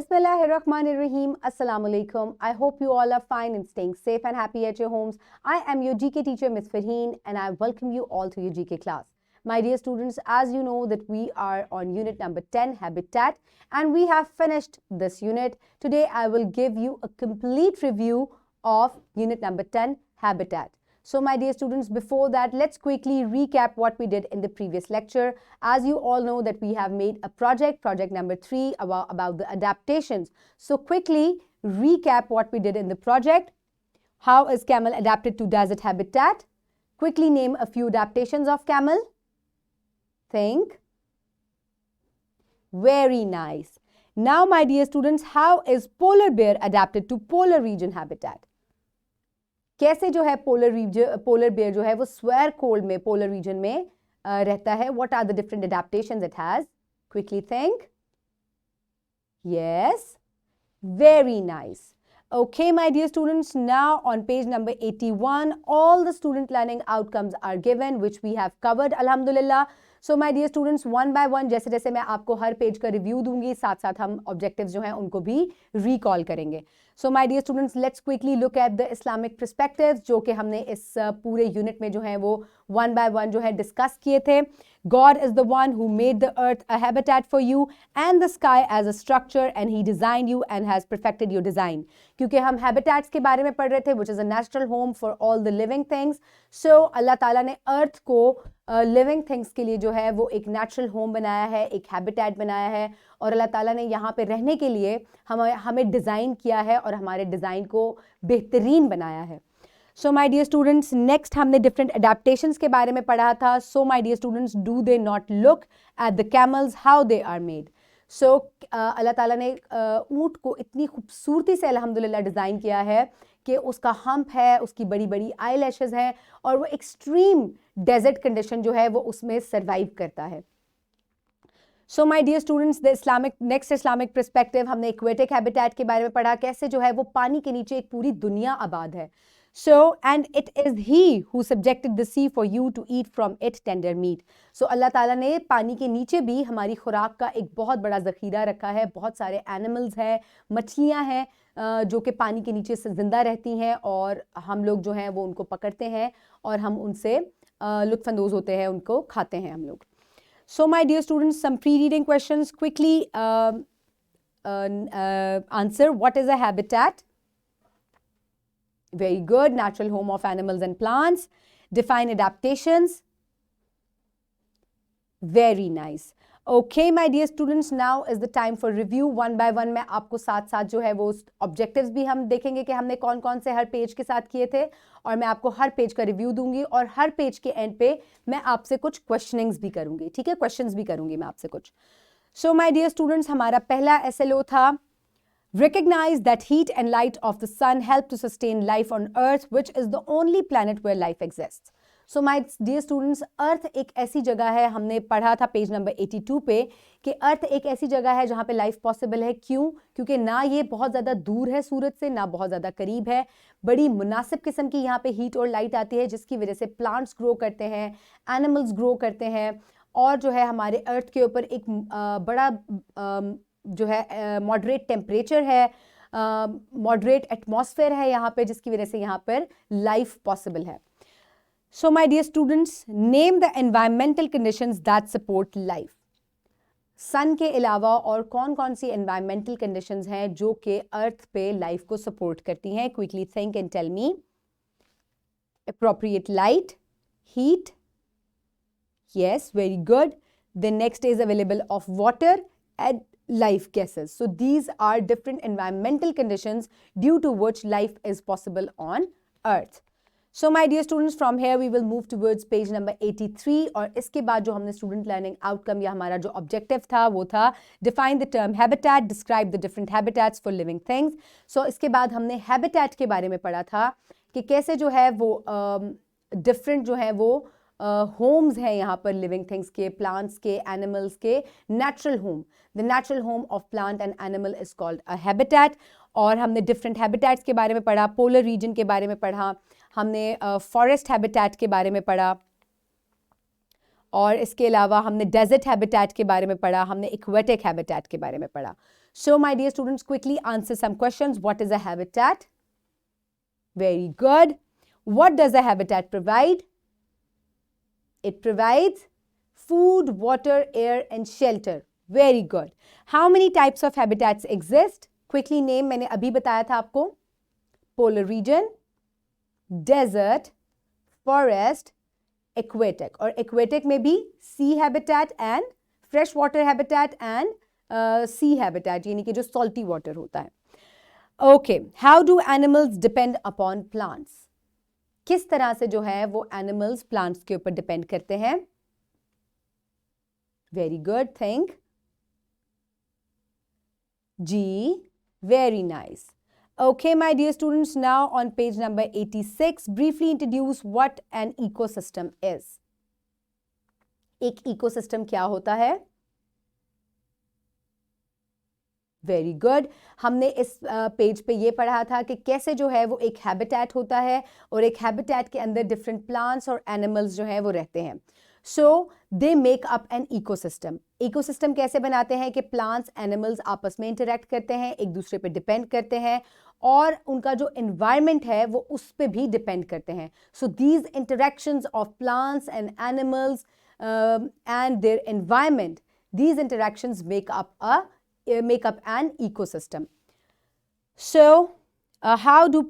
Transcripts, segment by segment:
Bismillahirrahmanirrahim. Assalamu alaikum. I hope you all are fine and staying safe and happy at your homes. I am your GK teacher, Ms. Farheen, and I welcome you all to your GK class. My dear students, as you know that we are on unit number 10, Habitat, and we have finished this unit. Today, I will give you a complete review of unit number 10, Habitat. So my dear students, before that, let's quickly recap what we did in the previous lecture. As you all know that we have made a project number 3 about the adaptations. So quickly recap what we did in the project. How is camel adapted to desert habitat? Quickly name a few adaptations of camel. Think. Very nice. Now my dear students, how is polar bear adapted to polar region habitat? कैसे जो है polar bear जो है वो severe cold में polar region में रहता है. What are the different adaptations it has? Quickly think. Yes, very nice. Okay, my dear students, now on page number 81, all the student learning outcomes are given, which we have covered, alhamdulillah. So, my dear students, one by one, जैसे जैसे मैं आपको हर page का review दूंगी, साथ साथ हम objectives जो हैं उनको भी रिकॉल करेंगे. So, my dear students, let's quickly look at the Islamic perspectives, जो कि हमने इस पूरे यूनिट में जो है वो one by one जो है डिस्कस किए थे. God is the one who made the earth a habitat for you and the sky as a structure, and he designed you and has perfected your design. क्योंकि हम habitats के बारे में पढ़ रहे थे, which is a natural home for all the living things. So अल्लाह ताला ने earth को living things के लिए जो है वो एक natural home बनाया है, एक habitat बनाया है, और अल्लाह ताला ने यहाँ पे रहने के लिए हमें डिज़ाइन किया है और हमारे डिज़ाइन को बेहतरीन बनाया है. So my dear students, next हमने different adaptations के बारे में पढ़ा था. So my dear students, do they not look at the camels how they are made? So अल्लाह ताला ने ऊँट को इतनी खूबसूरती से अल्हम्दुलिल्लाह डिज़ाइन किया है कि उसका हम्प है, उसकी बड़ी बड़ी आई लैशेज़ हैं, और वो एक्सट्रीम डेजर्ट कंडीशन जो है वो उसमें सर्वाइव करता है. So my dear students, the next Islamic perspective, हमने एक्वेटिक हैबिटेट के बारे में पढ़ा, कैसे जो है वो पानी के नीचे एक पूरी दुनिया आबाद है. So, and it is he who subjected the sea for you to eat from it tender meat. So, अल्लाह ताला ने पानी के नीचे भी हमारी खुराक का एक बहुत बड़ा ज़ख़ीरा रखा है. बहुत सारे एनिमल्स हैं, मछलियाँ हैं जो कि पानी के नीचे से ज़िंदा रहती हैं, और हम लोग जो हैं वो उनको पकड़ते हैं और हम उनसे लुत्फ़अंदोज़ होते हैं, उनको खाते हैं हम लोग. So, my dear students, some pre-reading questions. Quickly answer. What is a habitat? Very good. Natural home of animals and plants. Define adaptations. Very nice. Okay, my dear students, now is the time for review. One by one मैं आपको साथ साथ जो है वो objectives भी हम देखेंगे कि हमने कौन कौन से हर पेज के साथ किए थे, और मैं आपको हर पेज का रिव्यू दूंगी, और हर पेज के एंड पे मैं आपसे कुछ क्वेश्चनिंग्स भी करूंगी. ठीक है, क्वेश्चंस भी करूंगी मैं आपसे कुछ. So my dear students, हमारा पहला SLO था, recognize that heat and light of the sun help to sustain life on earth, which is the only planet where life exists. So my dear students, अर्थ एक ऐसी जगह है, हमने पढ़ा था पेज नंबर 82 पे, कि अर्थ एक ऐसी जगह है जहाँ पे लाइफ पॉसिबल है. क्यों? क्योंकि ना ये बहुत ज़्यादा दूर है सूरज से, ना बहुत ज़्यादा करीब है. बड़ी मुनासिब किस्म की यहाँ पे हीट और लाइट आती है, जिसकी वजह से प्लांट्स ग्रो करते हैं, एनिमल्स ग्रो करते हैं, और जो है हमारे अर्थ के ऊपर एक बड़ा जो है मॉडरेट टेम्परेचर है, मॉडरेट एटमॉस्फेयर है यहाँ पे, जिसकी वजह से यहाँ पर लाइफ पॉसिबल है. So my dear students, name the environmental conditions that support life. सन के अलावा और कौन कौन सी environmental conditions हैं जो कि अर्थ पे लाइफ को सपोर्ट करती हैं? Quickly think and tell me. Appropriate light, heat. Yes, very good. The next is available of water and life gases. So these are different environmental conditions due to which life is possible on earth. So my dear students, from here we will move towards page number 83, और इसके बाद जो हमने student learning outcome या हमारा जो objective था वो था define the term habitat, describe the different habitats for living things. So इसके बाद हमने habitat के बारे में पढ़ा था कि कैसे जो है वो different जो है वो homes हैं यहाँ पर living things के, plants के, animals के. Natural home, the natural home of plant and animal is called a habitat. और हमने different habitats के बारे में पढ़ा, polar region के बारे में पढ़ा, हमने फॉरेस्ट हैबिटेट के बारे में पढ़ा, और इसके अलावा हमने डेजर्ट हैबिटेट के बारे में पढ़ा, हमने एक्वेटिक हैबिटेट के बारे में पढ़ा. So my dear students, quickly answer some questions. What is a habitat? Very good. What does a habitat provide? It provides food, water, air and shelter. Very good. How many types of habitats exist? Quickly name, मैंने अभी बताया था आपको. Polar region, desert, forest, aquatic. और aquatic में भी sea habitat and freshwater habitat and sea habitat, यानी कि जो salty water होता है. Okay, how do animals depend upon plants? किस तरह से जो है वो animals plants के ऊपर depend करते हैं? Very good, think. G, very nice. Okay, my dear students, now on page number 86, briefly introduce what an ecosystem is. एक ecosystem क्या होता है? Very good. हमने इस पेज पे ये पढ़ा था कि कैसे जो है वो एक हैबिटेट होता है और एक हैबिटेट के अंदर डिफरेंट प्लांट्स और एनिमल्स जो है वो रहते हैं. So they make up an ecosystem. Ecosystem कैसे बनाते हैं कि प्लांट्स एनिमल्स आपस में इंटरेक्ट करते हैं, एक दूसरे पे डिपेंड करते हैं और उनका जो एनवायरनमेंट है वो उस पे भी डिपेंड करते हैं. So these interactions of plants and animals and their environment, these interactions make up an ecosystem. So how do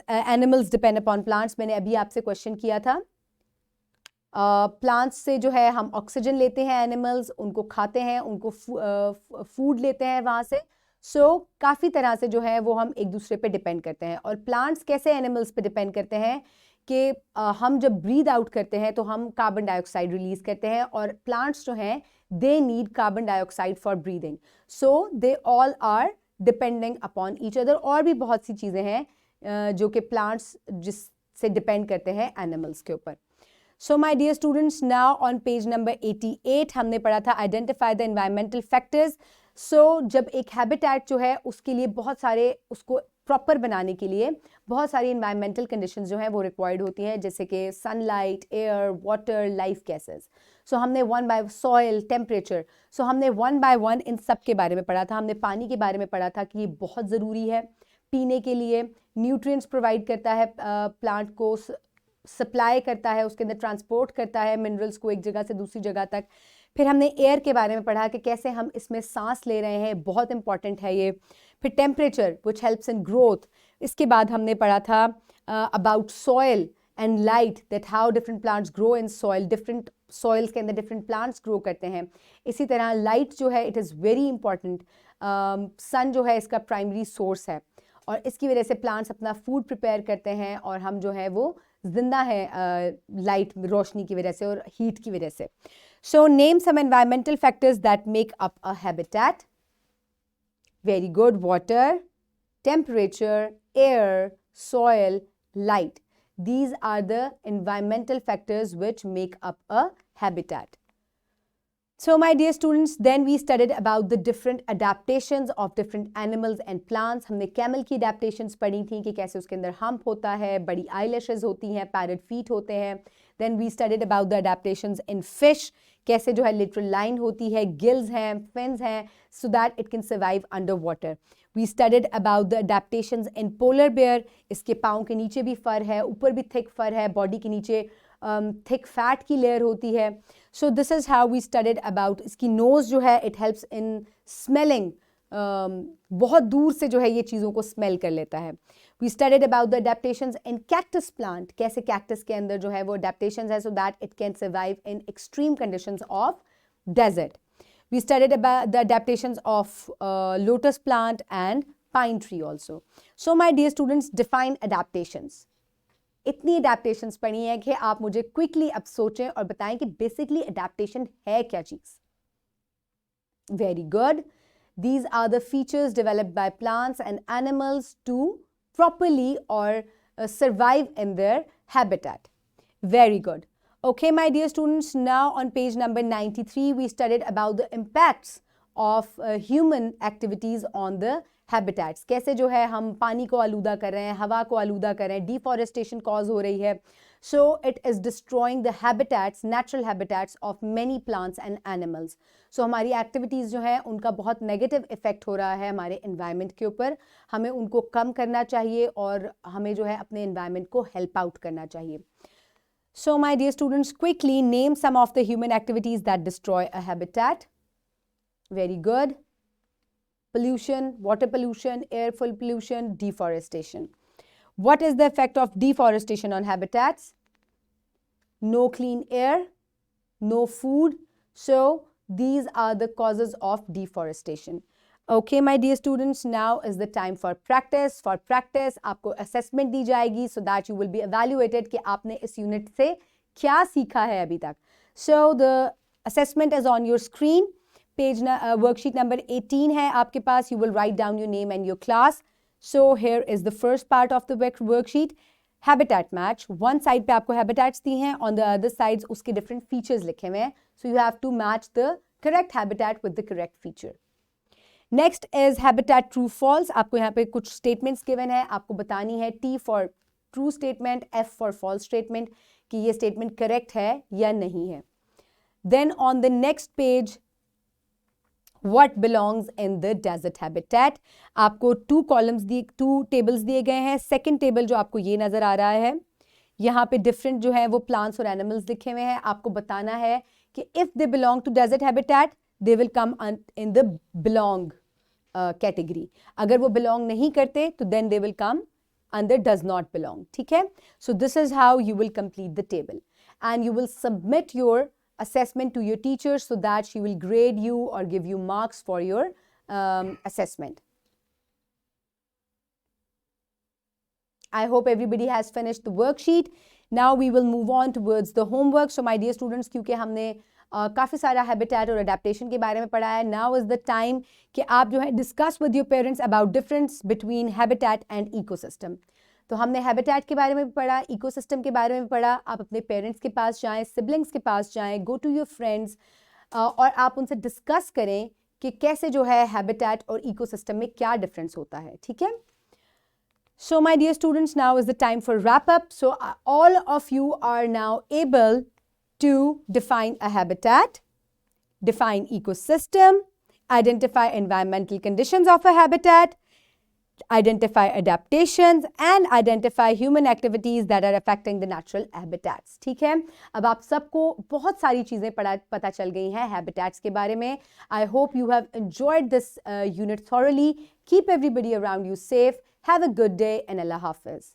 animals depend upon plants? मैंने अभी आपसे क्वेश्चन किया था. प्लांट्स से जो है हम ऑक्सीजन लेते हैं, एनिमल्स उनको खाते हैं, उनको फूड लेते हैं वहाँ से. सो काफ़ी तरह से जो है वो हम एक दूसरे पे डिपेंड करते हैं. और प्लांट्स कैसे एनिमल्स पे डिपेंड करते हैं कि हम जब ब्रीद आउट करते हैं तो हम कार्बन डाइऑक्साइड रिलीज करते हैं और प्लांट्स जो हैं they need carbon dioxide for breathing. So they all are depending upon each other. और भी बहुत सी चीज़ें हैं जो कि प्लांट्स जिससे डिपेंड करते हैं एनिमल्स के ऊपर. So my dear students, now on page number 88 हमने पढ़ा था identify the environmental factors. So जब एक habitat जो है उसके लिए बहुत सारे, उसको प्रॉपर बनाने के लिए बहुत सारी environmental conditions जो हैं वो required होती हैं, जैसे कि sunlight, air, water, life gases. So हमने one by soil, temperature. So हमने one by one इन सब के बारे में पढ़ा था. हमने पानी के बारे में पढ़ा था कि ये बहुत ज़रूरी है पीने के लिए, nutrients provide करता है plant को, सप्लाई करता है, उसके अंदर ट्रांसपोर्ट करता है मिनरल्स को एक जगह से दूसरी जगह तक. फिर हमने एयर के बारे में पढ़ा कि कैसे हम इसमें सांस ले रहे हैं, बहुत इंपॉर्टेंट है ये. फिर temperature which helps in growth. इसके बाद हमने पढ़ा था about soil and light, that how different plants grow in soil. Different soils के अंदर डिफरेंट प्लांट्स ग्रो करते हैं. इसी तरह लाइट जो है इट इज़ वेरी इंपॉर्टेंट. सन जो है इसका प्राइमरी सोर्स है और इसकी वजह से प्लांट्स अपना फूड प्रिपेयर करते हैं और हम जो है वो जिंदा है लाइट रोशनी की वजह से और हीट की वजह से. So name some environmental factors that make up a habitat. Very good. Water, temperature, air, soil, light. These are the environmental factors which make up a habitat. So my dear students, then we studied about the different adaptations of different animals and plants. हमने camel की adaptations पढ़ी थी कि कैसे उसके अंदर hump होता है, बड़ी eyelashes होती हैं, parrot feet होते हैं. Then we studied about the adaptations in fish, कैसे जो है literal line होती है, gills हैं, fins हैं, so that it can survive underwater. We studied about the adaptations in polar bear. इसके पाँव के नीचे भी फर है, ऊपर भी thick फर है, बॉडी के नीचे thick fat की लेयर होती है. So this is how we studied about इसकी nose जो है it helps in smelling. बहुत दूर से जो है ये चीज़ों को smell कर लेता है. We studied about the adaptations in cactus plant. कैसे cactus के अंदर जो है वो adaptations है so that it can survive in extreme conditions of desert. We studied about the adaptations of lotus plant and pine tree also. So my dear students, define adaptations. इतनी adaptations पढ़ी हैं कि आप मुझे क्विकली अब सोचें और बताएं कि बेसिकली एडेप्टेशन है क्या चीज़. Very good. These are the features developed by plants and animals to properly और survive in their habitat. Very good. Okay, my dear students, now on page number 93, we studied about the impacts of human activities on the habitats. कैसे जो है हम पानी को आलूदा कर रहे हैं, हवा को आलूदा कर रहे हैं, डिफॉरेस्टेशन कॉज हो रही है. So it is destroying the habitats, natural habitats of many plants and animals. So हमारी activities जो है उनका बहुत negative effect हो रहा है हमारे environment के ऊपर. हमें उनको कम करना चाहिए और हमें जो है अपने environment को help out करना चाहिए. So my dear students, quickly name some of the human activities that destroy a habitat. Very good. Pollution, water pollution, air pollution, deforestation. What is the effect of deforestation on habitats? No clean air, no food. So these are the causes of deforestation. Okay, my dear students, now is the time for practice. For practice, आपको assessment दी जाएगी so that you will be evaluated कि आपने इस unit से क्या सीखा है अभी तक. So the assessment is on your screen. Page worksheet number 18 है आपके पास. You will write down your name and your class. So here is the first part of the worksheet. Habitat match. One side पे आपको habitats दी हैं. On the other sides उसके different features लिखे हुए हैं. So you have to match the correct habitat with the correct feature. Next is habitat true false. आपको यहाँ पे कुछ statements given है. आपको बतानी है T for true statement, F for false statement कि ये statement correct है या नहीं है. Then on the next page, what belongs in the desert habitat? आपको two tables दिए गए हैं. Second table जो आपको ये नजर आ रहा है, यहाँ पे different जो है वो plants और animals लिखे हुए हैं. आपको बताना है कि if they belong to desert habitat, they will come in the belong category. अगर वो belong नहीं करते तो then they will come under does not belong. ठीक है? So this is how you will complete the table, and you will submit your assessment to your teacher so that she will grade you or give you marks for your assessment. I hope everybody has finished the worksheet. Now we will move on towards the homework. So my dear students, क्योंकि हमने काफ़ी सारा habitat और adaptation के बारे में पढ़ा है, now is the time कि आप जो है discuss with your parents about difference between habitat and ecosystem. तो हमने habitat के बारे में भी पढ़ा, ecosystem के बारे में भी पढ़ा. आप अपने parents के पास जाएं, siblings के पास जाएं, go to your friends और आप उनसे discuss करें कि कैसे जो है habitat और ecosystem में क्या difference होता है. ठीक है? So my dear students, now is the time for wrap up. So all of you are now able to define a habitat, define ecosystem, identify environmental conditions of a habitat, identify adaptations and identify human activities that are affecting the natural habitats. ठीक है? अब आप सबको बहुत सारी चीज़ें पता चल गई हैं habitats के बारे में. I hope you have enjoyed this unit thoroughly. Keep everybody around you safe. Have a good day and Allah Hafiz.